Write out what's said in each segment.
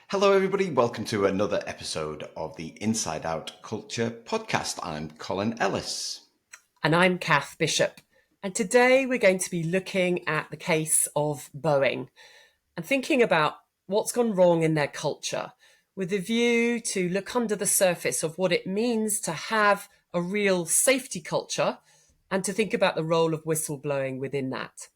Hello, everybody. Welcome to another episode of the Inside Out Culture podcast. I'm Colin Ellis. And I'm Kath Bishop. And today we're going to be looking at the case of Boeing and thinking about what's gone wrong in their culture with a view to look under the surface of what it means to have a real safety culture and to think about the role of whistleblowing within that.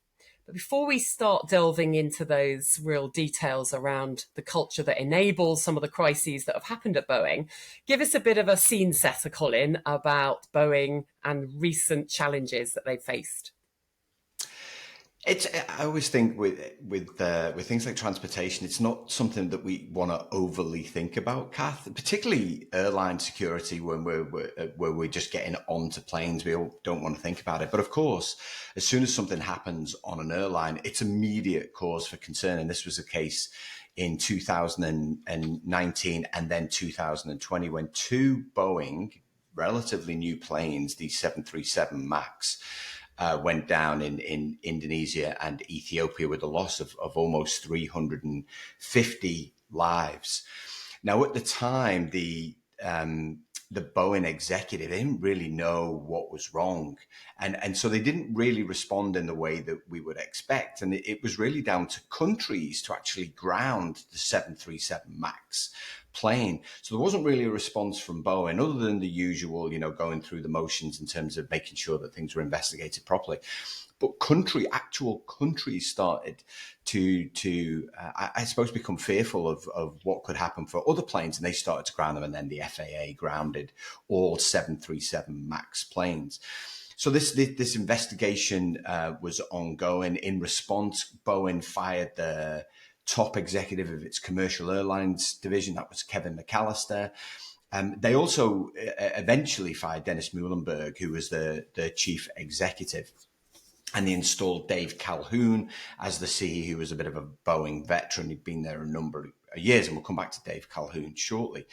But before we start delving into those real details around the culture that enables some of the crises that have happened at Boeing, give us a bit of a scene setter, Colin, about Boeing and recent challenges that they've faced. I always think with things like transportation, it's not something that we want to overly think about, Kath. Particularly airline security, when we're just getting onto planes, we all don't want to think about it. But of course, as soon as something happens on an airline, it's immediate cause for concern. And this was the case in 2019 and then 2020, when two Boeing relatively new planes, the 737 Max, went down in Indonesia and Ethiopia with a loss of almost 350 lives. Now, at the time, the Boeing executive, they didn't really know what was wrong. And so they didn't really respond in the way that we would expect. And it was really down to countries to actually ground the 737 MAX plane. So there wasn't really a response from Boeing other than the usual, going through the motions in terms of making sure that things were investigated properly. But actual countries started I suppose, become fearful of what could happen for other planes, and they started to ground them. And then the FAA grounded all 737 MAX planes. So this investigation was ongoing. In response, Boeing fired the top executive of its commercial airlines division. That was Kevin McAllister. They also eventually fired Dennis Muhlenberg, who was the chief executive. And they installed Dave Calhoun as the CEO, who was a bit of a Boeing veteran. He'd been there a number of years, and we'll come back to Dave Calhoun shortly.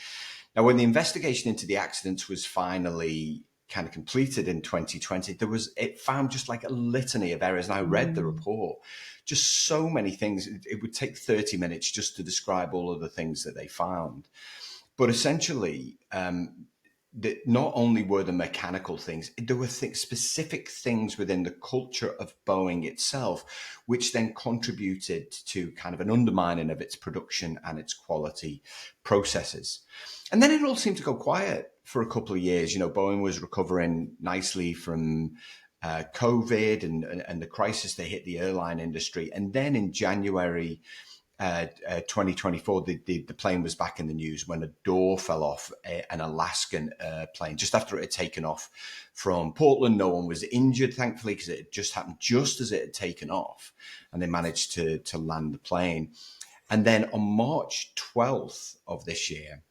Now, when the investigation into the accidents was finally kind of completed in 2020, it found just like a litany of errors. And I read the report, just so many things. It would take 30 minutes just to describe all of the things that they found. But essentially, that not only were the mechanical things, there were specific things within the culture of Boeing itself, which then contributed to kind of an undermining of its production and its quality processes. And then it all seemed to go quiet for a couple of years. Boeing was recovering nicely from COVID and the crisis that hit the airline industry. And then in January 2024, the plane was back in the news when a door fell off an Alaskan plane just after it had taken off from Portland. No one was injured, thankfully, because it had just happened just as it had taken off, and they managed to land the plane. And then on March 12th of this year,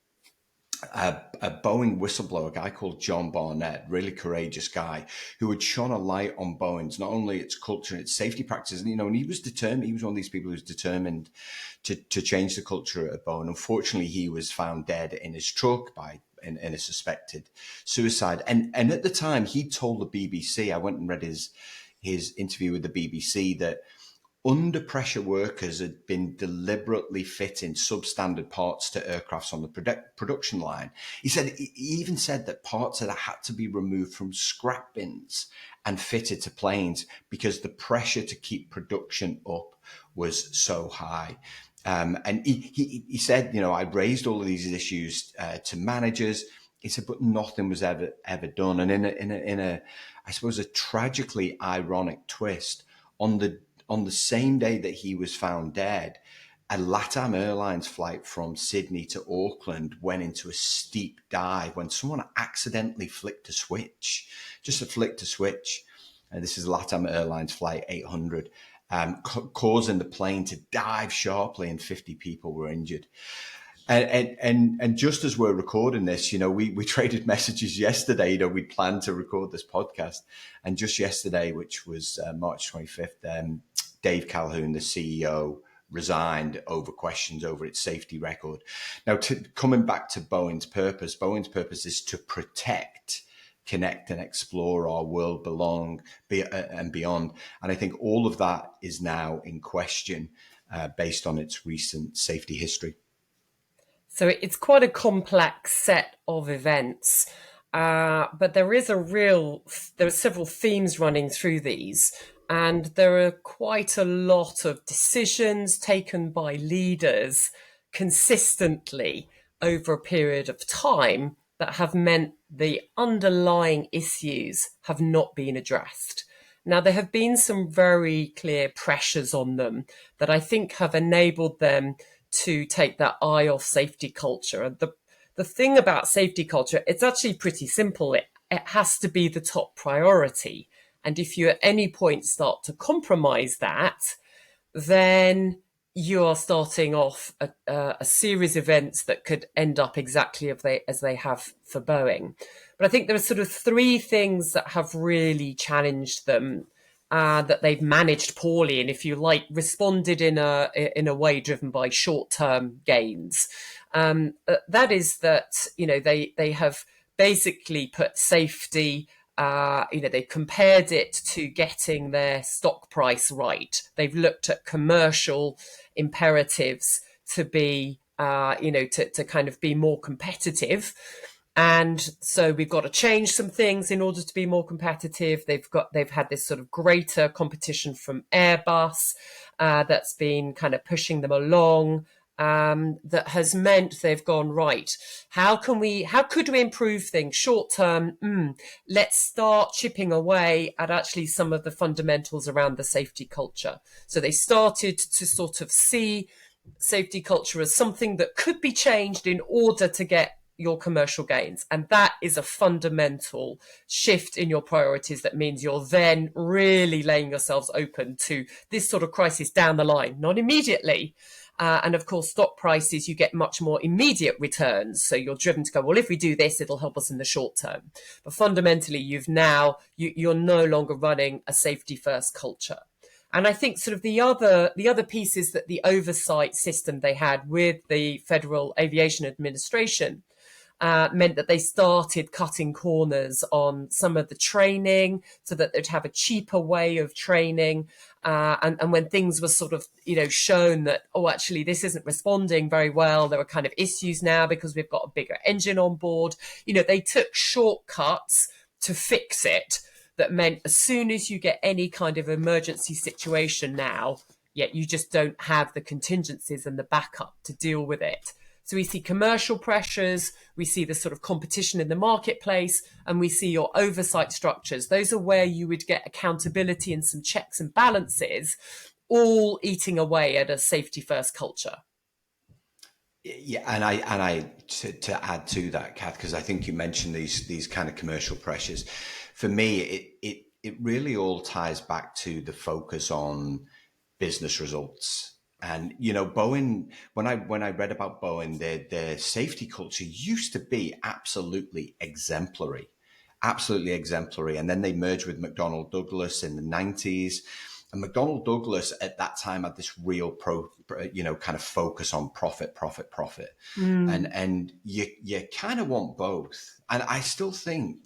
a Boeing whistleblower, a guy called John Barnett, really courageous guy, who had shone a light on Boeing's, not only its culture and its safety practices, and he was determined. He was one of these people who was determined to change the culture at Boeing. Unfortunately, he was found dead in his truck in a suspected suicide. And at the time, he told the BBC, I went and read his interview with the BBC, that under pressure workers had been deliberately fitting substandard parts to aircrafts on the production line. He even said that parts had had to be removed from scrap bins and fitted to planes because the pressure to keep production up was so high. And he said, I raised all of these issues to managers. He said, but nothing was ever done. And in a I suppose, a tragically ironic twist, on the same day that he was found dead, a LATAM Airlines flight from Sydney to Auckland went into a steep dive when someone accidentally flicked a switch, just a flick to switch. And this is LATAM Airlines flight 800, causing the plane to dive sharply, and 50 people were injured. And just as we're recording this, we traded messages yesterday. We planned to record this podcast, and just yesterday, which was March 25th, Dave Calhoun, the CEO, resigned over questions over its safety record. Now, coming back to Boeing's purpose is to protect, connect, and explore our world and beyond. And I think all of that is now in question based on its recent safety history. So it's quite a complex set of events, but there are several themes running through these, and there are quite a lot of decisions taken by leaders consistently over a period of time that have meant the underlying issues have not been addressed. Now, there have been some very clear pressures on them that I think have enabled them to take that eye off safety culture. And the thing about safety culture, it's actually pretty simple. It has to be the top priority. And if you at any point start to compromise that, then you are starting off a series of events that could end up exactly as they have for Boeing. But I think there are sort of three things that have really challenged them, that they've managed poorly, and if you like, responded in a way driven by short term gains. That is that they have basically put safety. They compared it to getting their stock price right. They've looked at commercial imperatives to be, to kind of be more competitive. And so we've got to change some things in order to be more competitive. They've had this sort of greater competition from Airbus, that's been kind of pushing them along. That has meant they've gone, right, how could we improve things short term? Let's start chipping away at actually some of the fundamentals around the safety culture. So they started to sort of see safety culture as something that could be changed in order to get your commercial gains. And that is a fundamental shift in your priorities. That means you're then really laying yourselves open to this sort of crisis down the line, not immediately. And of course, stock prices, you get much more immediate returns. So you're driven to go, well, if we do this, it'll help us in the short term. But fundamentally, you're no longer running a safety first culture. And I think sort of the other piece is that the oversight system they had with the Federal Aviation Administration meant that they started cutting corners on some of the training so that they'd have a cheaper way of training. And when things were sort of, shown that, oh, actually, this isn't responding very well, there are kind of issues now because we've got a bigger engine on board, they took shortcuts to fix it. That meant as soon as you get any kind of emergency situation now, yet you just don't have the contingencies and the backup to deal with it. So we see commercial pressures, we see the sort of competition in the marketplace, and we see your oversight structures. Those are where you would get accountability and some checks and balances, all eating away at a safety first culture. Yeah, and I to add to that, Kath, because I think you mentioned these kind of commercial pressures. For me, it really all ties back to the focus on business results. And Boeing. When I read about Boeing, their safety culture used to be absolutely exemplary. And then they merged with McDonnell Douglas in the 90s. And McDonnell Douglas at that time had this real kind of focus on profit. And you kind of want both. And I still think,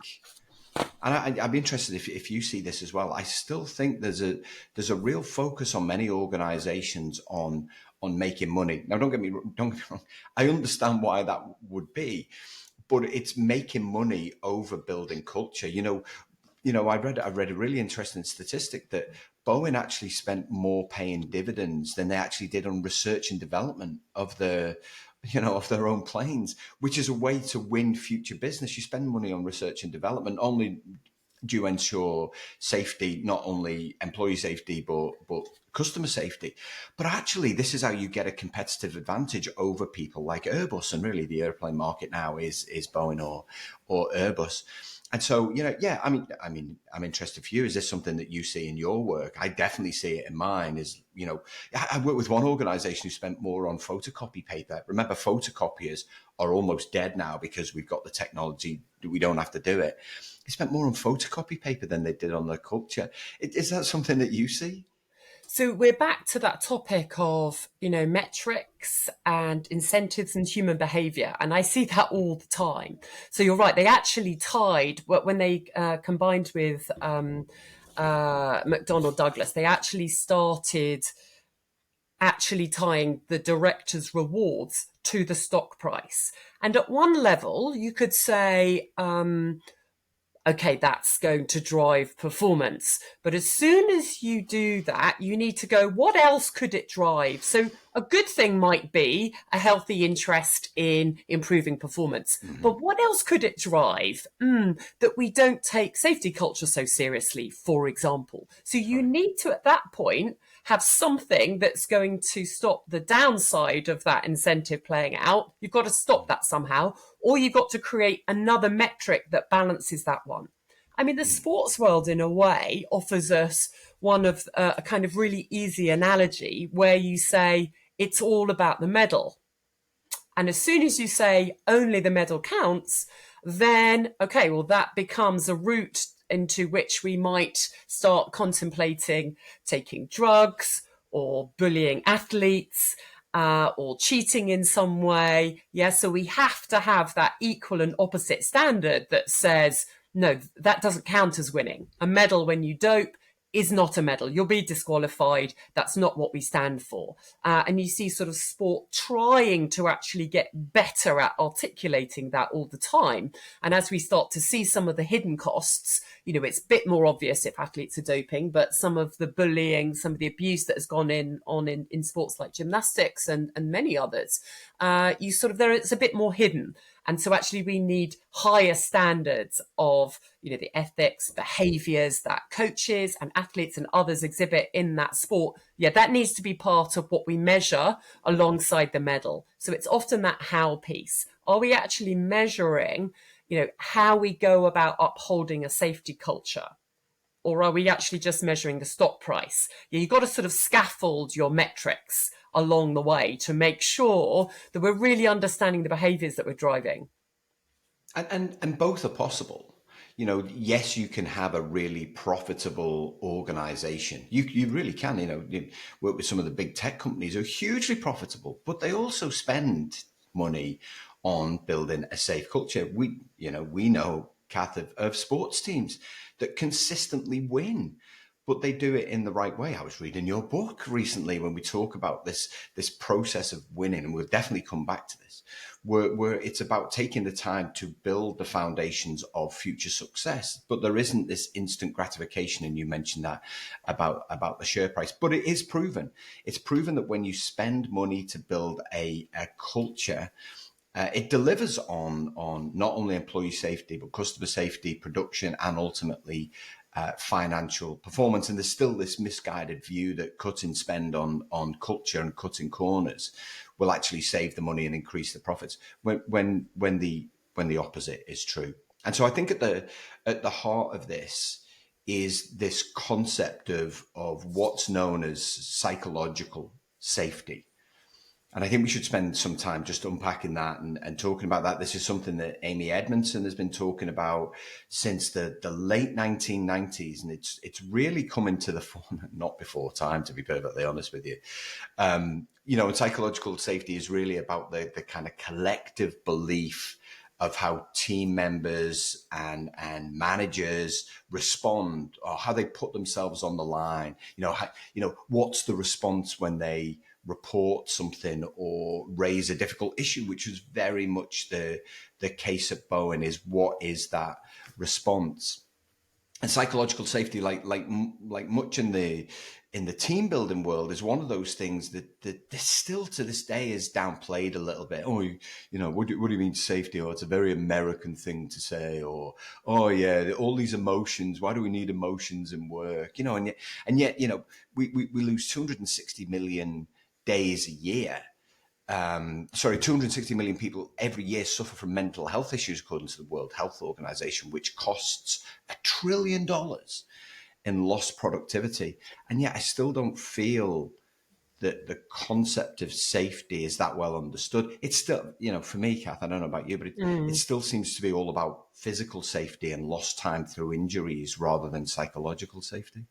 and I'd be interested if you see this as well. I still think there's a real focus on many organizations on making money. Now, don't get me wrong. I understand why that would be, but it's making money over building culture. I read a really interesting statistic that Boeing actually spent more paying dividends than they actually did on research and development of their own planes, which is a way to win future business. You spend money on research and development only do you ensure safety, not only employee safety, but customer safety. But actually, this is how you get a competitive advantage over people like Airbus. And really, the airplane market now is Boeing or Airbus. And so, I'm interested for you. Is this something that you see in your work? I definitely see it in mine. I work with one organization who spent more on photocopy paper. Remember, photocopiers are almost dead now because we've got the technology. We don't have to do it. They spent more on photocopy paper than they did on their culture. Is that something that you see? So we're back to that topic of, metrics and incentives and human behavior. And I see that all the time. So you're right. They actually tied, when they combined with McDonnell Douglas, they actually started actually tying the directors' rewards to the stock price. And at one level, you could say, okay, that's going to drive performance. But as soon as you do that, you need to go, what else could it drive? So a good thing might be a healthy interest in improving performance. Mm-hmm. But what else could it drive? That we don't take safety culture so seriously, for example. So you Right. need to, at that point, have something that's going to stop the downside of that incentive playing out. You've got to stop that somehow, or you've got to create another metric that balances that one. I mean, the Mm. sports world, in a way, offers us one of a kind of really easy analogy where you say it's all about the medal. And as soon as you say only the medal counts, then, okay, well, that becomes a route into which we might start contemplating taking drugs or bullying athletes or cheating in some way. Yeah, so we have to have that equal and opposite standard that says, no, that doesn't count as winning. A medal when you dope is not a medal. You'll be disqualified. That's not what we stand for. And you see sort of sport trying to actually get better at articulating that all the time. And as we start to see some of the hidden costs, you know, it's a bit more obvious if athletes are doping, but some of the bullying, some of the abuse that has gone in sports like gymnastics and many others, you sort of, there, it's a bit more hidden. And so actually we need higher standards of, you know, the ethics, behaviors that coaches and athletes and others exhibit in that sport. Yeah, that needs to be part of what we measure alongside the medal. So it's often that how piece. Are we actually measuring, you know, how we go about upholding a safety culture? Or are we actually just measuring the stock price? Yeah, you've got to sort of scaffold your metrics along the way to make sure that we're really understanding the behaviors that we're driving. And both are possible. You know, yes, you can have a really profitable organization. You really can. You know, you work with some of the big tech companies who are hugely profitable, but they also spend money on building a safe culture. We know, Kath, of sports teams that consistently win, but they do it in the right way. I was reading your book recently when we talk about this process of winning, and we'll definitely come back to this, where it's about taking the time to build the foundations of future success. But there isn't this instant gratification, and you mentioned that about the share price. But it is proven. It's proven that when you spend money to build a culture, it delivers on not only employee safety, but customer safety, production, and ultimately financial performance. And there's still this misguided view that cutting spend on culture and cutting corners will actually save the money and increase the profits, when the opposite is true. And so I think at the heart of this is this concept of what's known as psychological safety. And I think we should spend some time just unpacking that and talking about that. This is something that Amy Edmondson has been talking about since the late 1990s. And it's really coming to the fore, not before time, to be perfectly honest with you. You know, and psychological safety is really about the kind of collective belief of how team members and managers respond, or how they put themselves on the line. What's the response when they report something or raise a difficult issue, which was very much the case at Boeing. Is what is that response? And psychological safety, like much in the team building world, is one of those things that still to this day is downplayed a little bit. Oh, what do you mean safety? Or it's a very American thing to say. Or, oh yeah, all these emotions. Why do we need emotions in work? And yet, we lose 260 million days a year. 260 million people every year suffer from mental health issues, according to the World Health Organization, which costs $1 trillion in lost productivity. And yet I still don't feel that the concept of safety is that well understood. It's still, for me, Kath, I don't know about you, but it Mm. still seems to be all about physical safety and lost time through injuries rather than psychological safety.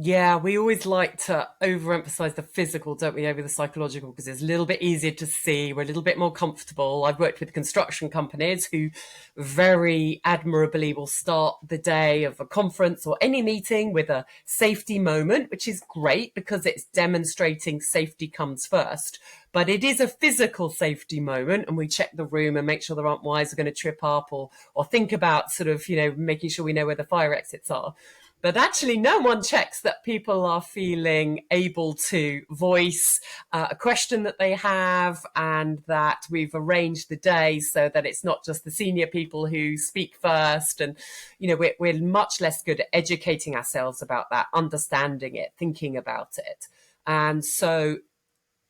Yeah, we always like to overemphasize the physical, don't we, over the psychological, because it's a little bit easier to see. We're a little bit more comfortable. I've worked with construction companies who very admirably will start the day of a conference or any meeting with a safety moment, which is great because it's demonstrating safety comes first. But it is a physical safety moment, and we check the room and make sure there aren't wires are going to trip up, or think about sort of, making sure we know where the fire exits are. But actually, no one checks that people are feeling able to voice a question that they have, and that we've arranged the day so that it's not just the senior people who speak first. And, we're much less good at educating ourselves about that, understanding it, thinking about it. And so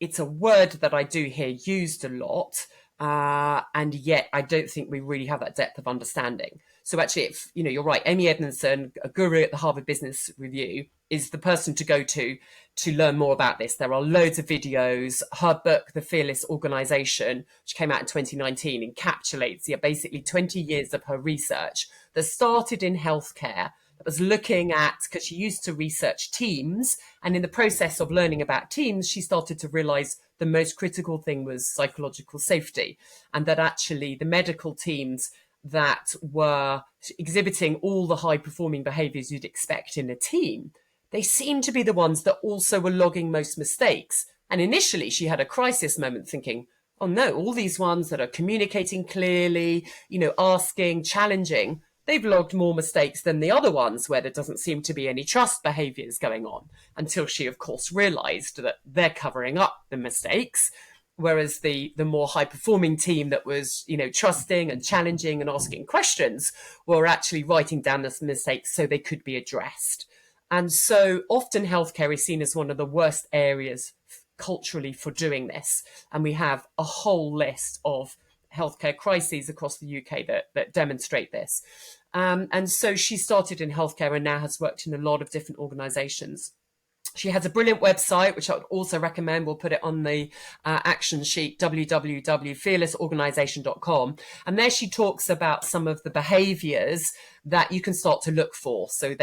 it's a word that I do hear used a lot, and yet I don't think we really have that depth of understanding. So actually, if you're right, Amy Edmondson, a guru at the Harvard Business Review, is the person to go to learn more about this. There are loads of videos. Her book, The Fearless Organization, which came out in 2019, encapsulates basically 20 years of her research that started in healthcare, that was looking at, because she used to research teams, and in the process of learning about teams, she started to realize the most critical thing was psychological safety, and that actually the medical teams that were exhibiting all the high performing behaviors you'd expect in a team, they seemed to be the ones that also were logging most mistakes. And initially she had a crisis moment thinking, oh no, all these ones that are communicating clearly, asking, challenging, they've logged more mistakes than the other ones where there doesn't seem to be any trust behaviors going on, until she, of course, realized that they're covering up the mistakes. Whereas the more high performing team that was, trusting and challenging and asking questions were actually writing down the mistakes so they could be addressed. And so often healthcare is seen as one of the worst areas culturally for doing this. And we have a whole list of healthcare crises across the UK that demonstrate this. And so she started in healthcare and now has worked in a lot of different organizations. She has a brilliant website, which I would also recommend. We'll put it on the action sheet, www.fearlessorganization.com. And there she talks about some of the behaviors that you can start to look for. So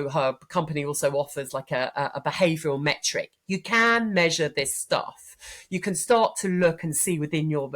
her company also offers like a behavioral metric. You can measure this stuff. You can start to look and see within your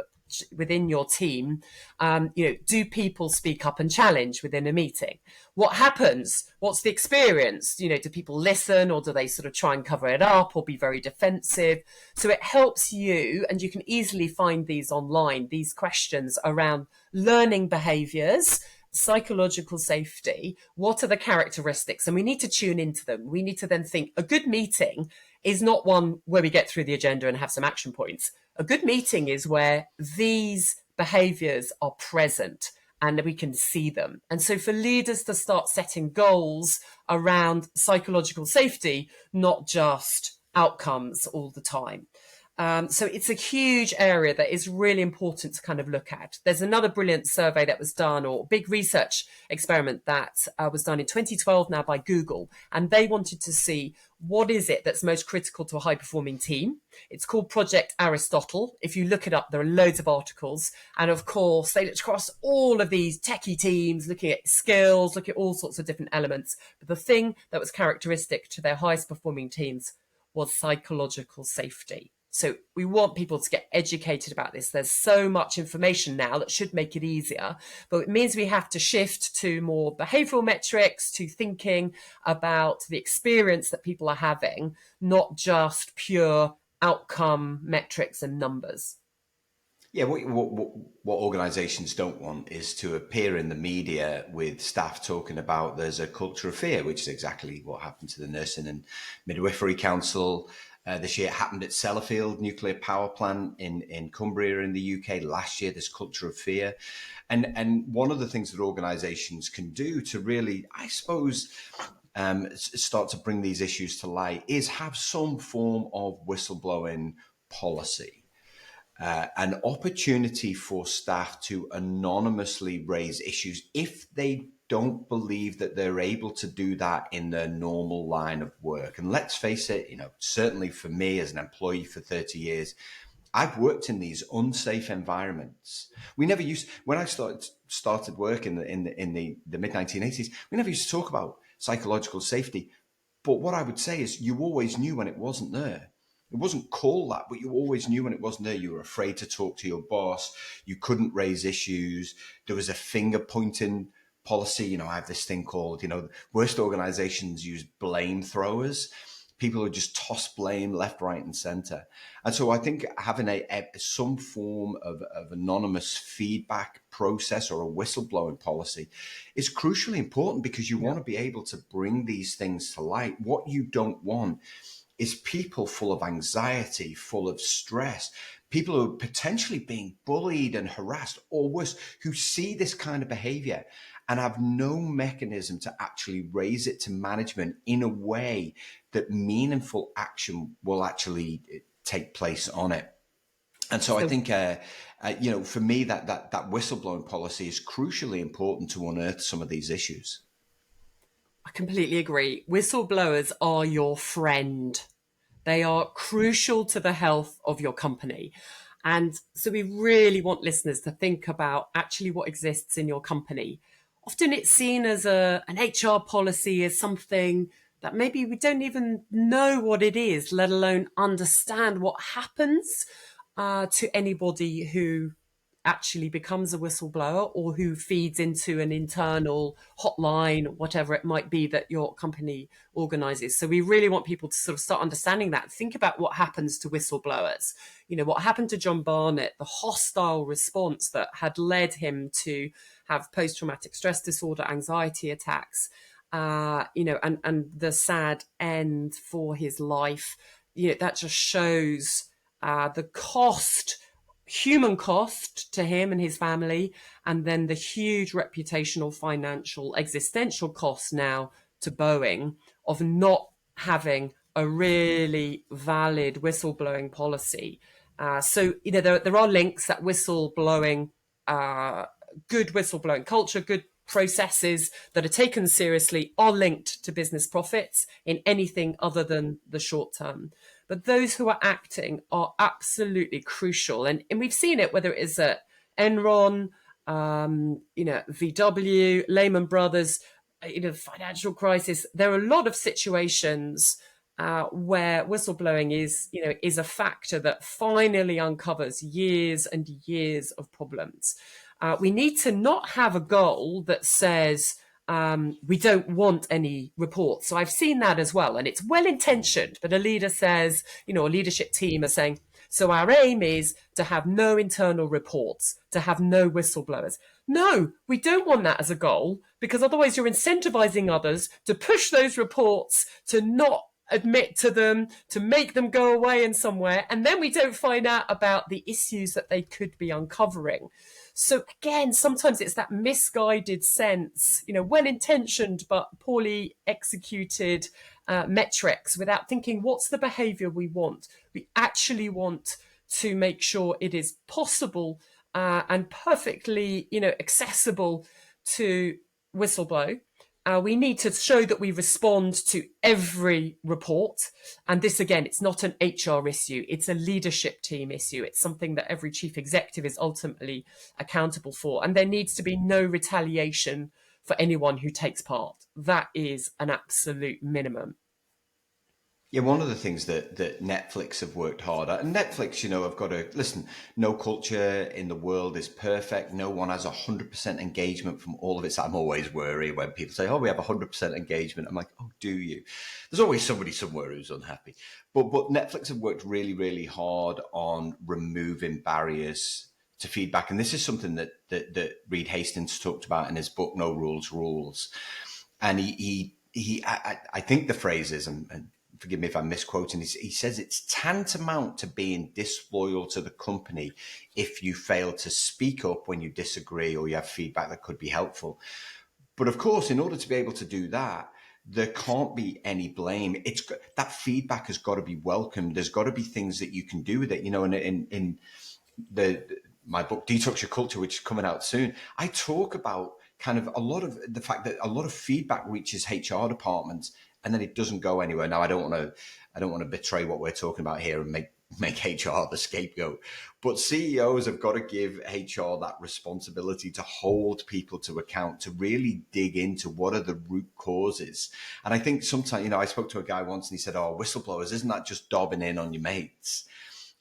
team, do people speak up and challenge within a meeting? What happens? What's the experience? Do people listen, or do they sort of try and cover it up or be very defensive? So it helps you, and you can easily find these online, these questions around learning behaviors, psychological safety. What are the characteristics? And we need to tune into them. We need to then think a good meeting is not one where we get through the agenda and have some action points. A good meeting is where these behaviors are present and we can see them. And so for leaders to start setting goals around psychological safety, not just outcomes all the time. So it's a huge area that is really important to kind of look at. There's another brilliant survey that was done, or big research experiment that was done in 2012 now by Google. And they wanted to see what is it that's most critical to a high performing team. It's called Project Aristotle. If you look it up, there are loads of articles. And of course, they looked across all of these techie teams, looking at skills, looking at all sorts of different elements. But the thing that was characteristic to their highest performing teams was psychological safety. So we want people to get educated about this. There's so much information now that should make it easier, but it means we have to shift to more behavioral metrics, to thinking about the experience that people are having, not just pure outcome metrics and numbers. Yeah, what organisations don't want is to appear in the media with staff talking about there's a culture of fear, which is exactly what happened to the Nursing and Midwifery Council. This year it happened at Sellafield nuclear power plant in Cumbria in the UK. Last year, this culture of fear. And one of the things that organisations can do to really, I suppose, start to bring these issues to light is have some form of whistleblowing policy. An opportunity for staff to anonymously raise issues if they don't believe that they're able to do that in their normal line of work. And let's face it, certainly for me as an employee for 30 years, I've worked in these unsafe environments. We never used, when I started work in the mid 1980s, we never used to talk about psychological safety. But what I would say is you always knew when it wasn't there. It wasn't called that, but you always knew when it wasn't there. You were afraid to talk to your boss. You couldn't raise issues. There was a finger pointing policy. I have this thing called, worst organizations use blame throwers. People who just toss blame left, right, and center. And so I think having some form of anonymous feedback process or a whistleblowing policy is crucially important, because you want to be able to bring these things to light. What you don't want is people full of anxiety, full of stress, people who are potentially being bullied and harassed, or worse, who see this kind of behavior and have no mechanism to actually raise it to management in a way that meaningful action will actually take place on it. And so I think, for me, that whistleblowing policy is crucially important to unearth some of these issues. I completely agree. Whistleblowers are your friend. They are crucial to the health of your company. And so we really want listeners to think about actually what exists in your company. Often it's seen as an HR policy as something that maybe we don't even know what it is, let alone understand what happens to anybody who actually becomes a whistleblower or who feeds into an internal hotline, whatever it might be that your company organizes. So we really want people to sort of start understanding that. Think about what happens to whistleblowers. What happened to John Barnett, the hostile response that had led him to have post-traumatic stress disorder, anxiety attacks, and the sad end for his life. That just shows the human cost to him and his family, and then the huge reputational, financial, existential cost now to Boeing of not having a really valid whistleblowing policy. So there are links that whistleblowing, good whistleblowing culture, good processes that are taken seriously are linked to business profits in anything other than the short term. But those who are acting are absolutely crucial. And we've seen it, whether it is at Enron, VW, Lehman Brothers, financial crisis. There are a lot of situations where whistleblowing is a factor that finally uncovers years and years of problems. We need to not have a goal that says we don't want any reports. So I've seen that as well. And it's well intentioned, but a leader says, a leadership team are saying, so our aim is to have no internal reports, to have no whistleblowers. No, we don't want that as a goal, because otherwise you're incentivizing others to push those reports, to not admit to them, to make them go away in somewhere, and then we don't find out about the issues that they could be uncovering. So again, sometimes it's that misguided sense, well-intentioned but poorly executed metrics without thinking, what's the behavior we want? We actually want to make sure it is possible and perfectly, accessible to whistleblow. We need to show that we respond to every report. And this, again, it's not an HR issue. It's a leadership team issue. It's something that every chief executive is ultimately accountable for. And there needs to be no retaliation for anyone who takes part. That is an absolute minimum. Yeah, one of the things that Netflix have worked hard at, and Netflix, I've got to listen, no culture in the world is perfect. No one has 100% engagement from all of it. So I'm always worried when people say, oh, we have 100% engagement. I'm like, oh, do you? There's always somebody somewhere who's unhappy. But Netflix have worked really, really hard on removing barriers to feedback. And this is something that Reed Hastings talked about in his book, No Rules, Rules. And I think the phrase is, and forgive me if I'm misquoting, he says it's tantamount to being disloyal to the company if you fail to speak up when you disagree or you have feedback that could be helpful. But of course, in order to be able to do that, there can't be any blame. That feedback has got to be welcomed. There's got to be things that you can do with it. And in my book, Detox Your Culture, which is coming out soon, I talk about kind of a lot of the fact that a lot of feedback reaches HR departments and then it doesn't go anywhere. Now, I don't want to betray what we're talking about here and make make HR the scapegoat. But CEOs have got to give HR that responsibility to hold people to account, to really dig into what are the root causes. And I think sometimes, I spoke to a guy once and he said, oh, whistleblowers, isn't that just dobbing in on your mates?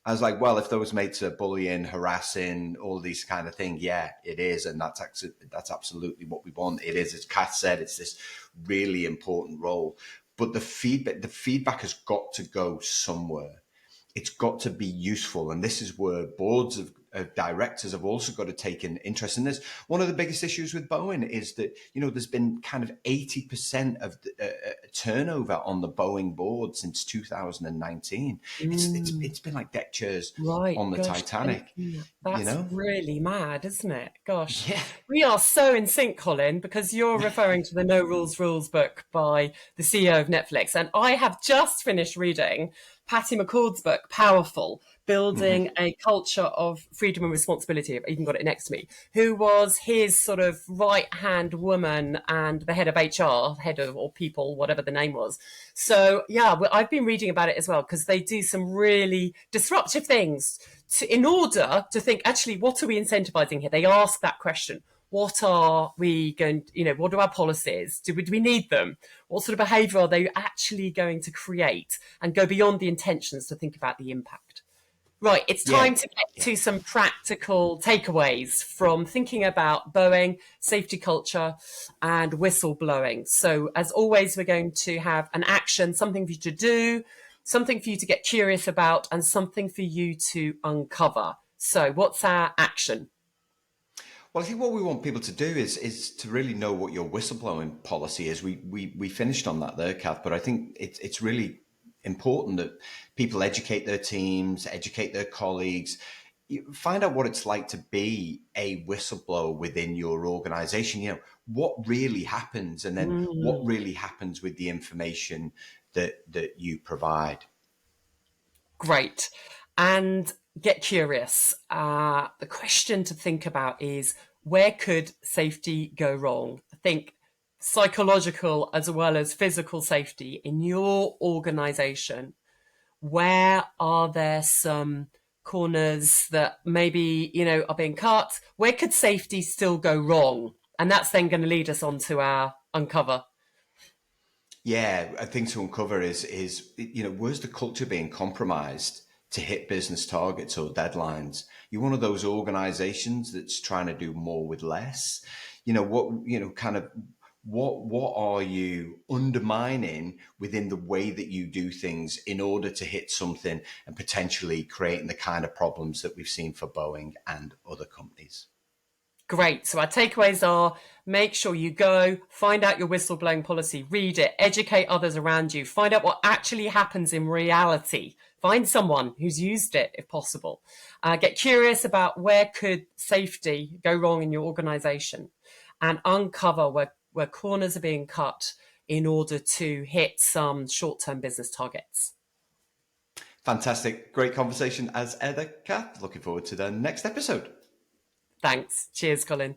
I was like, well, if those mates are bullying, harassing, all these kind of things, yeah, it is. And that's absolutely what we want. It is, as Kath said, it's this really important role. But the feedback has got to go somewhere. It's got to be useful. And this is where boards of directors have also got to take an interest in this. One of the biggest issues with Boeing is that, there's been kind of 80% of the turnover on the Boeing board since 2019. It's been like deck chairs Right, on the gosh, Titanic, that's really mad, isn't it? Gosh, Yeah. we are so in sync, Colin, because you're referring to the No Rules Rules book by the CEO of Netflix. And I have just finished reading Patty McCord's book, Powerful, Building a Culture of Freedom and Responsibility. I've even got it next to me, who was his sort of right-hand woman and the head of HR, head of, or people, whatever the name was. So, yeah, I've been reading about it as well, because they do some really disruptive things in order to think, actually, what are we incentivizing here? They ask that question. What are we going, what are our policies? Do we need them? What sort of behavior are they actually going to create, and go beyond the intentions to think about the impact? Right, it's Yeah. time to get to some practical takeaways from thinking about Boeing, safety culture, and whistleblowing. So, as always, we're going to have an action, something for you to do, something for you to get curious about, and something for you to uncover. So, what's our action? Well, I think what we want people to do is to really know what your whistleblowing policy is. We finished on that there, Kath, but I think it's really important that people educate their teams, educate their colleagues, find out what it's like to be a whistleblower within your organization. What really happens, and then what really happens with the information that you provide. Great. And get curious. The question to think about is, where could safety go wrong? Think psychological as well as physical safety in your organization. Where are there some corners that maybe, are being cut? Where could safety still go wrong? And that's then going to lead us on to our uncover. Yeah, I think to uncover is where's the culture being compromised to hit business targets or deadlines? You're one of those organizations that's trying to do more with less. What are you undermining within the way that you do things in order to hit something, and potentially creating the kind of problems that we've seen for Boeing and other companies? Great. So our takeaways are: make sure you go, find out your whistleblowing policy, read it, educate others around you, find out what actually happens in reality, find someone who's used it if possible. Get curious about where could safety go wrong in your organization, and uncover where corners are being cut in order to hit some short-term business targets. Fantastic. Great conversation as ever, Kath. Looking forward to the next episode. Thanks. Cheers, Colin.